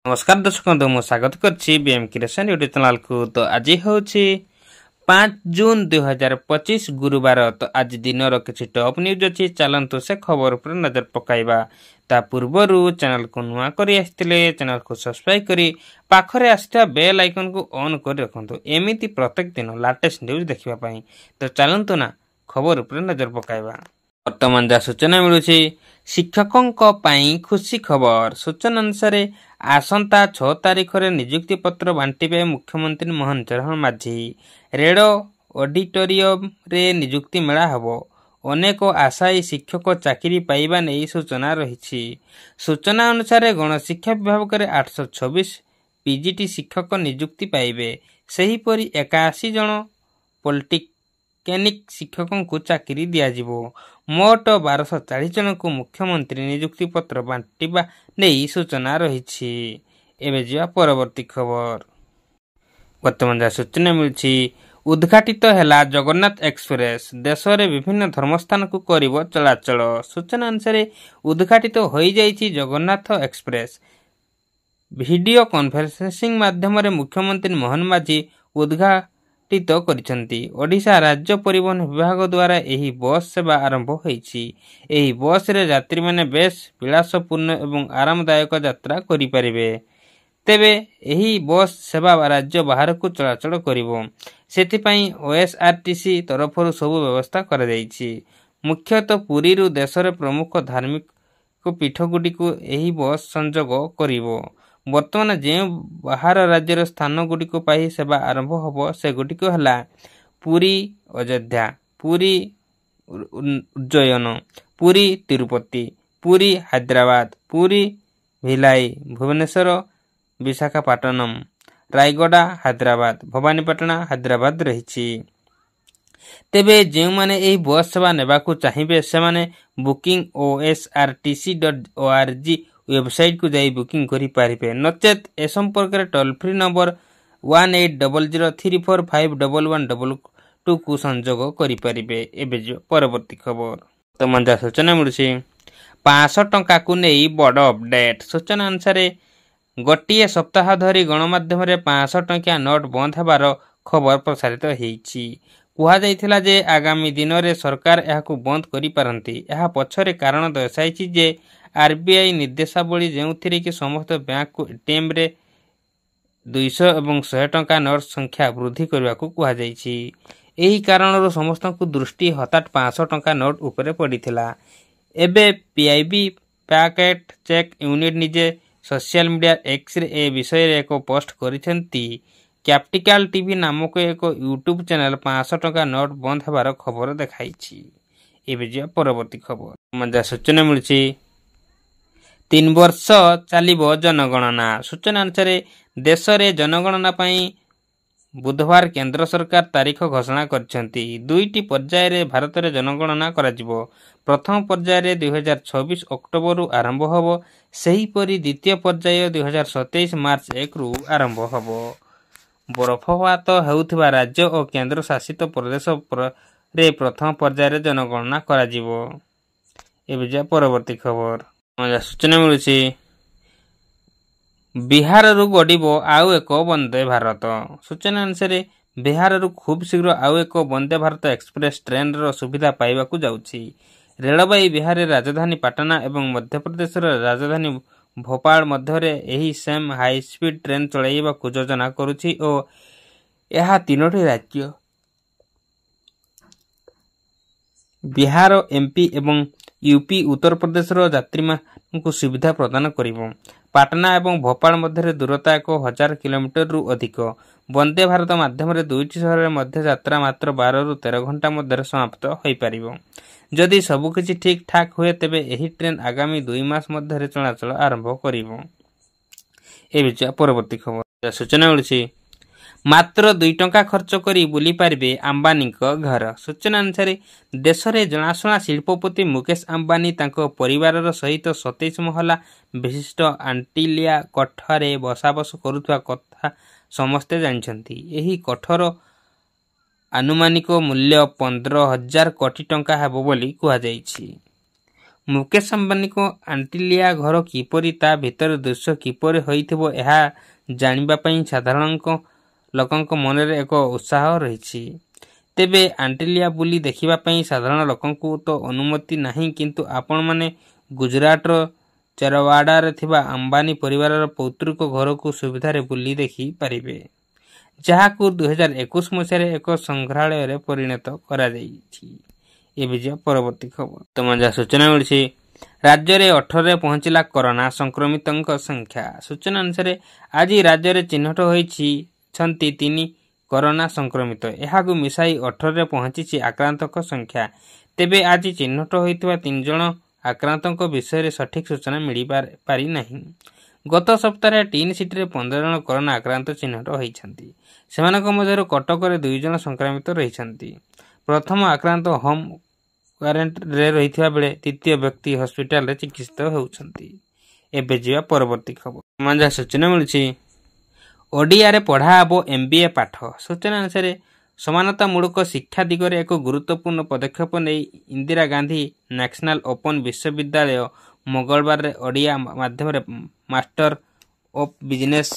नमस्कार दर्शक बंधु मु स्वागत करछि बीएम क्रिएशन यूट्यूब चैनल को। तो आज होछि 5 जून 2025 गुरुवार। तो आज दिनर किछि टॉप न्यूज अछि, चलंतु से खबर पर नजर पकाइबा। ता पूर्वरु चैनल को नुआ करी आस्तिले चैनल को सब्सक्राइब करी पाखरे आस्था बेल आइकन को ऑन कर रखंतु एमिति प्रत्येक दिन लेटेस्ट न्यूज देखिबा पई। तो चलंतु ना खबर पर नजर पकाइबा। वर्तमान जा सूचना मिलुछि शिक्षकों पाई खुशी खबर। सूचना अनुसार आसंता 6 तारिख रे नियुक्ति पत्र बांटिबे मुख्यमंत्री मोहन चरण माझी। रेड ऑडिटोरियम रे नियुक्ति मेला हबो। अनेक आशायी शिक्षक चाकरी पाइबा नै सूचना रही। सूचना अनुसार गणशिक्षा विभाग रे 826 पीजीटी शिक्षक नियुक्ति पाइबे। सेहीपरि 81 जन पॉलिटेक्निक शिक्षकों को चाकरी दिया जिवो। मोट 1240 जन को मुख्यमंत्री नियुक्ति पत्र बांटिबा नहीं सूचना रही। एबे जिया परवर्ती खबर। वर्तमान जा सूचना मिलछि उद्घाटित हैला जगन्नाथ एक्सप्रेस। देश रे विभिन्न धर्मस्थान को करिवो चलाचल। सूचना अनुसार उद्घाटित होई जाइछि जगन्नाथ एक्सप्रेस। वीडियो कॉन्फ्रेंसिंग माध्यम रे मुख्यमंत्री मोहन माझी उद्घाटित करिसंती। ओडिशा राज्य परिवहन विभाग द्वारा एही बस सेवा आरंभ होईछि। एही बस रे यात्री माने बेस विलासपूर्ण एवं आरामदायक यात्रा करि परिबे। तेबे एही बस सेवा राज्य बाहर को चलाचल करिवो। सेति पई ओएसआरटीसी तरफरु सब व्यवस्था कर दैछि। मुख्यतः पुरी रु देश रे प्रमुख धार्मिक पीठ गुडी को एही बस संजोग करिवो। वर्तमान जे बाहर राज्यर स्थान गुडी को पाई सेवा आरंभ होबो से गुडी को हला पुरी अयोध्या, पुरी उज्जैन, पुरी तिरुपति, पुरी हैदराबाद, पुरी भिलाई, भुवनेश्वर, विशाखापट्टनम, रायगड़ा हैदराबाद, भवानीपटना हैदराबाद रहिछि। तेबे जे माने एही बस सेवा नेबा को चाहिबे से माने बुकिंग osrtc.org वेबसाइट को जाई बुकिंग करी पारिबे। नचेत ए संपर्क रे टोल फ्री नंबर 1800351122 को संजोग करी पारिबे। एबे जो परवर्ती खबर। तो मंजा सूचना मिलुछि 500 टंका को नेई बड़ अपडेट। सूचना अनुसार गोटिए सप्ताह धरी गणमाध्यम रे 500 टंकिया नोट बंद हेबार खबर प्रसारित हेइछि। कुहा जाइथिला जे आगामी दिन रे सरकार एहा को बंद करि पारंती। एहा पछरे कारण दर्शाइछि जे आरबीआई निर्देशावली जेउथिरे कि समस्त बैंक को एटीएम रे 200 एवं 100 टंका नोट संख्या वृद्धि करबा को कुहा जाइछि। एही कारणरो समस्त को दृष्टि हठात 500 टंका नोट ऊपर पड़िथिला। एबे पीआईबी पैकेट चेक यूनिट निजे सोशल मीडिया एक्स रे ए विषय रे एक पोस्ट करिसेंती। कैपिटल टीवी नामक एक यूट्यूब चैनल 500 टंका नोट बंद हेबार खबर देखाइछि। एबे जे परवर्ती खबर। मजा सूचना मिलछि 3 वर्ष चलिबो जनगणना। सूचना अनुसार देश रे जनगणना पई बुधवार केंद्र सरकार तारीख घोषणा करछंती। दुईटी पर्याय रे भारत रे जनगणना कराजिबो। प्रथम पर्याय रे 2026 अक्टोबर रु आरंभ होबो। सही परी द्वितीय पर्याय 2027 मार्च 1 रु आरंभ होबो। बरफपात हेउथिबा राज्य और केंद्र शासित प्रदेश रे प्रथम पर्याय रे जनगणना कराजिबो। एबे जे परवर्ती खबर। सूचना मिलुछि बिहार रु गडिबो आउ एक वंदे भारत। सूचना अनुसार बिहार रु खूब शीघ्र आउ एक वंदे भारत एक्सप्रेस ट्रेन रो सुविधा पाइबा को जाउछि। रेलबाई बिहार राजधानी पटना एवं मध्य प्रदेश राजधानी भोपाल मध्य रे एही सेम हाई स्पीड ट्रेन चलाइबा को योजना करूछि ओ एहा तीनोटी राज्य बिहार, एमपी एवं यूपी उत्तर प्रदेश रो यात्री को सुविधा प्रदान करिवो। पाटना एवं भोपाल मध्य दूरता 1000 किलोमीटर रु अधिक। वंदे भारत माध्यम रे दुईटी शहर मध्य यात्रा मात्र 12 रु 13 घंटा मध्य समाप्त होई परिवो। जदि सब किछि ठीक ठाक हुए तेबे एही ट्रेन आगामी 2 मास मध्य चलाचल आरंभ करिवो। एबे परवर्ती खबर। सूचना मिलछि मात्र 2 टंका खर्च करी बुली पारिबे अंबानी को घर। सूचना अनुसार देश रे जनाशुना शिल्पपति मुकेश अंबानी तांको परिवार सहित 27 महला विशिष्ट आंटिलिया कठरे बसाबस करुथवा कथा समस्ते जानछंती। एही कठर आनुमानिक मूल्य 15,000 कोटी टंका हेबो बोली कुहा जाइछि। मुकेश अंबानी को आंटिलिया घर किपरि ता भितर दृश्य किपरि होइथिबो एहा जानिबा पई साधारण लोकंक मनरे एक उत्साह रहिछि। तेबे आंटिलिया बुली देखिबा पई साधारण लोकंकु तो अनुमति नाही, किंतु आपण माने गुजरात रो चरवाड़ा रे थिबा अंबानी परिवार पौतृक घर को सुविधा रे बुली देखि पारिबे, जहाकु 2021 मसीह एक संग्रहालय रे परिणत करा जाइछि। ए परवर्ती खबर तमजा सूचना मिली राज्य में 18 पहुंचला कोरोना संक्रमितों संख्या। सूचना अनुसार आज राज्य में चिन्हट होती 3 कोरोना संक्रमित, यह मिसाई 18 पहुंची आक्रांतों संख्या। तेबे आज चिन्हट होता 3 जन आक्रांतों विषय सठिक सूचना मिल पारि नहीं। गत सप्ताह टीन सिटी 15 जन कोरोना आक्रांत चिन्हट होती, से मध्य कटक 2 जन संक्रमित रही। प्रथम आक्रांत होम क्वारेंट रे रहिथिबा बेले तृतीय व्यक्ति हॉस्पिटल रे चिकित्सित होउछंती। एबे जिया परवर्ती खबर मजा सूचना मिलछि ओडिया रे पढ़ा हबो एमबीए पाठ। सूचना अनुसार समानता मूलक शिक्षा दिगरे एक गुरुत्वपूर्ण पदक्षेप नै इंदिरा गांधी नेशनल ओपन विश्वविद्यालय मंगलवार रे ओडिया माध्यम रे master of business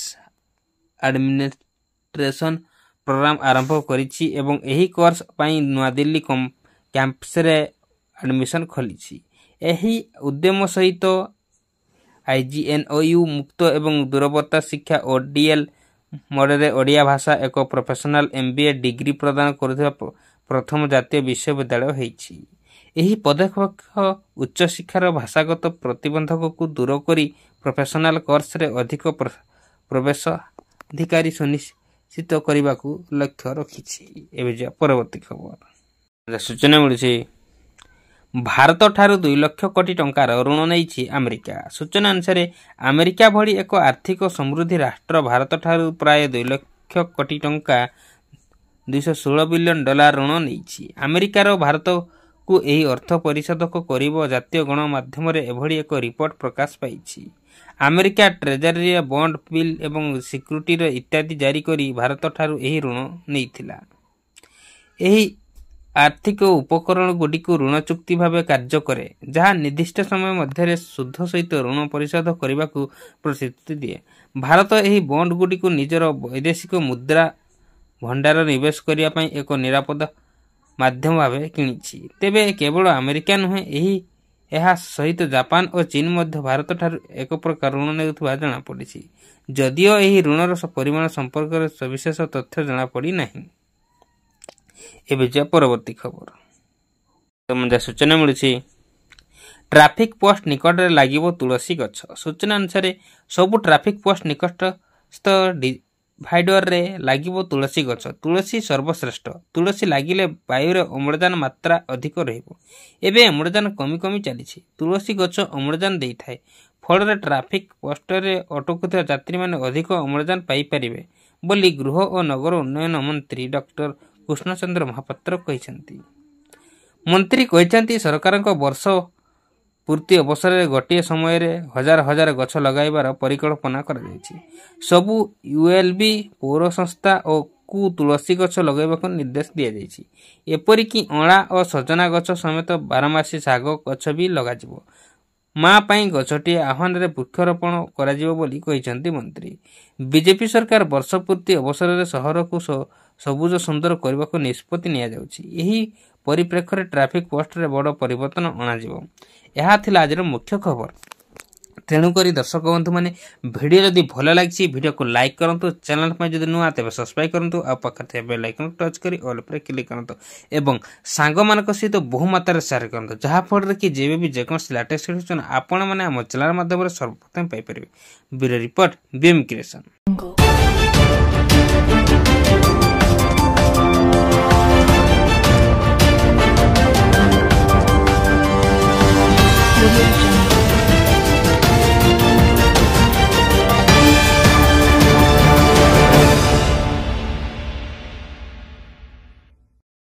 administration program आरंभ करिछि एवं एही कोर्स पई नवा दिल्ली कैंपस रे एडमिशन खोली। एही उद्यम सहित आईजीएनओयू मुक्त एवं दूरवर्ती शिक्षा ओडीएल मॉडल ओडिया भाषा एक प्रोफेशनल एमबीए डिग्री प्रदान करुवा प्रथम जातीय विश्वविद्यालय होईछि। एही पदक्षेप उच्च शिक्षार भाषागत प्रतिबंधक को दूर करी प्रोफेशनल कोर्स रे अधिक प्रवेश अधिकारी सुनिश्चित करने को लक्ष्य रखिछि। एबे परवर्ती खबर सूचना मिली भारत ठारू 2 लाख कोटी टंकार ऋण नहीं अमेरिका। सूचना अनुसार अमेरिका भली एक आर्थिक समृद्धि राष्ट्र भारत ठारू प्राय 2 लाख कोटी टंका 216 बिलियन डॉलर ऋण नहीं। अमेरिकार भारत को यही अर्थ परिशोध कर जातीय गणमाध्यम एभली एक रिपोर्ट प्रकाश पाई। अमेरिका ट्रेजरी बॉन्ड बिल एवं सिक्यूरिटी इत्यादि जारी करी भारत ठारू यही ऋण नहीं। यही आर्थिक उपकरण गुड़िक ऋण चुक्ति भाव कार्य करे, जहाँ निर्दिष्ट समय मध्य सुध सहित ऋण परिशोध करने को प्रतिश्रुति दिए। भारत यही बॉन्ड गुड़िक निजर वैदेशिक मुद्रा भंडार निवेश करने एक निरापद माध्यम भाव किणी। तेबे केवल अमेरिका नुहे यह सहित जापान और चीन मध्य भारत ठारू एक प्रकार ऋण नेउथुवा जଣା पड़ी, जदियो यही ऋणर परिमाण संपर्क सविशेष तथ्य जଣା पड़ी नहीं। एबे परवर्ती खबर सूचना मिली ट्राफिक पोस्ट निकट लगे तुलसी गछ। सूचना अनुसार सबु ट्राफिक पोस्ट निकटस्थ डिवाइडर रे लगे तुलसी गछ। तुलसी सर्वश्रेष्ठ। तुलसी लगिले वायु अम्लजान मात्रा अधिक रहिबो। एबे अम्लजान कमी कमी चली। तुलसी गछ अम्लजान देई थाए, फल ट्राफिक पोस्ट रे अटकुଥିବା यात्री माने अधिक अम्लजान पाई परिबे बोली गृह और नगर उन्नयन मंत्री डॉक्टर कृष्णचंद्र महापात्र कहते। मंत्री कहते सरकार वर्ष पूर्ति अवसर में गोटे समय हजार हजार गछ लगाइबार परिकल्पना कर सबु यूएलबी पौर संस्था और को तुलसी गछ लगाइबाक निर्देश दि जाइछि। एपरिकी अँला और सजना गछ समेत 12मासी शाग गछ भी लगाजिबो। माँ पाई गछटी आह्वान रे वृक्षरोपण कराजिबो बोली कहिसंती मंत्री। बीजेपी सरकार वर्ष पूर्ति अवसर में सहर को सबुज सुंदर करने को निष्पत्ति निया जाउछि। एही परिप्रेक्षी ट्राफिक पोस्ट रे बड़ परिवर्तन अणाजिबो। यह थिला आजर मुख्य खबर। तेणुक दर्शक बंधु मैंने वीडियो जदि भल लगी वीडियो को लाइक करंतु, चैनल पर जदि नुआ तेज सब्सक्राइब करंतु, आ पाखे बेल आइकन टच करी ऑल पर क्लिक करंतु एवं सांग मानक सहित बहु मात्रा शेयर करंतु, जहाँ फल कि जेबे भी जेकोसी लेटेस्ट सूचना आपण मैंने आम चैनल माध्यम सर्वप्रथम पाई परिबे। Bureau report BM creation.